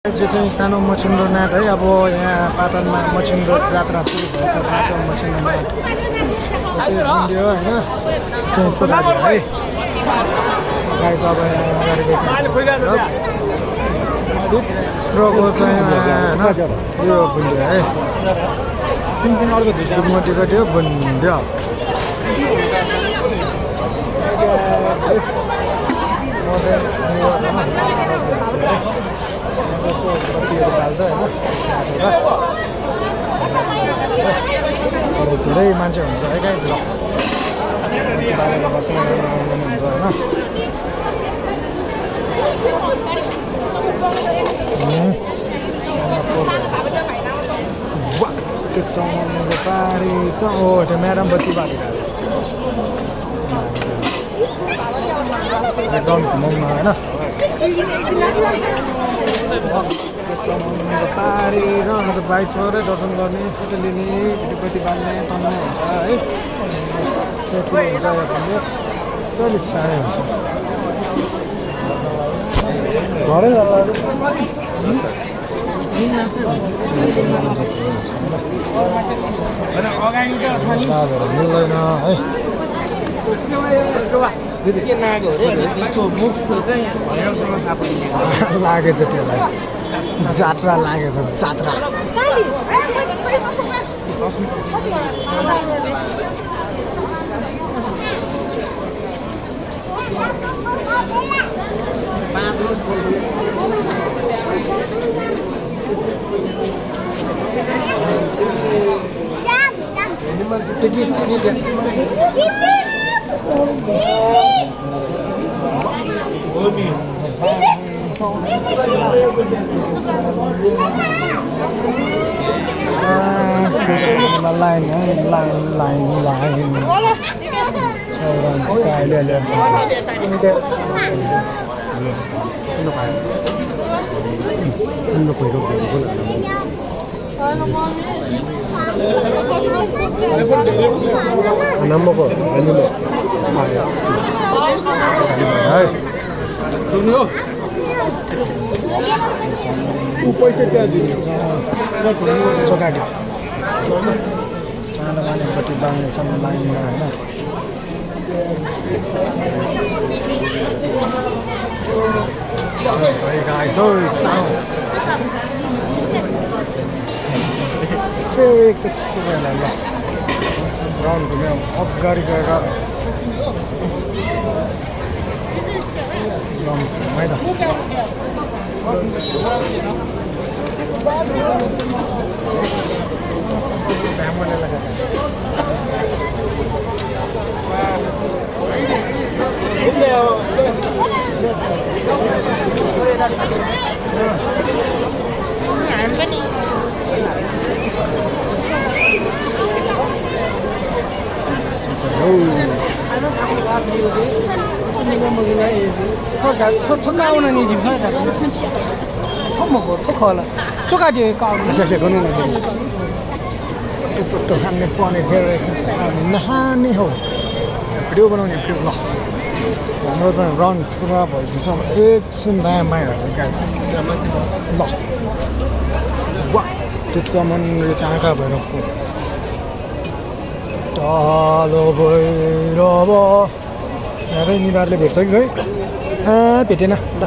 यो चाहिँ सानो मछिन्द्रो नाट है। अब यहाँ पाटनमा मछिन्द्रो जात्रा सुरु भएछ। बाटो मछिन्द्रो नाट चाहिँ भिडियो होइन चाहिँ चोलाले है गाई चाहिँ अब यहाँ अगाडिको चाहिँ यो भिडियो है मोटिभेटिभ भिडियो धेरै मान्छे हुन्छ है गाइस ल बस्नु हुन्छ होइन त्यो सामानको पारी छ। ओ त्यो म्याडम बत्ती बालिरहेको एकदम घुमाउन होइन पारी र अन्त बाइक छोडेर दर्शन गर्ने फोटो लिने केटीपट्टि बाल्ने तन्ने हुन्छ है। त्यो ठुलो हुन्छ यो चल्लिस साह्रै हुन्छ घरै मिल्दैन है। लागेछ त्यसलाई जात्रा लागेछ जात्रा लाइन नम्बरको पैसा क्या दिन्छ चोकाटी सानो नानीपट्टि बाँध्नेछन् लाइनमा होइन। गाई छ सानो फेरि एकचोटि ल राउन्ड घुम्यो अगाडि गएर है त चुट्टो खाने पर्ने धेरै नखाने हो भिडियो बनाउने भिडियो ल हाम्रो चाहिँ राउन्ड पुरा भएको छ। एकछिन दायाँ आइहाल्छ गाई ल त्यो चमन यो चाहिँ आँखा भैरवको टालो भैरव यहाँकै निधारले भेट्छ कि खै भेटेन ल।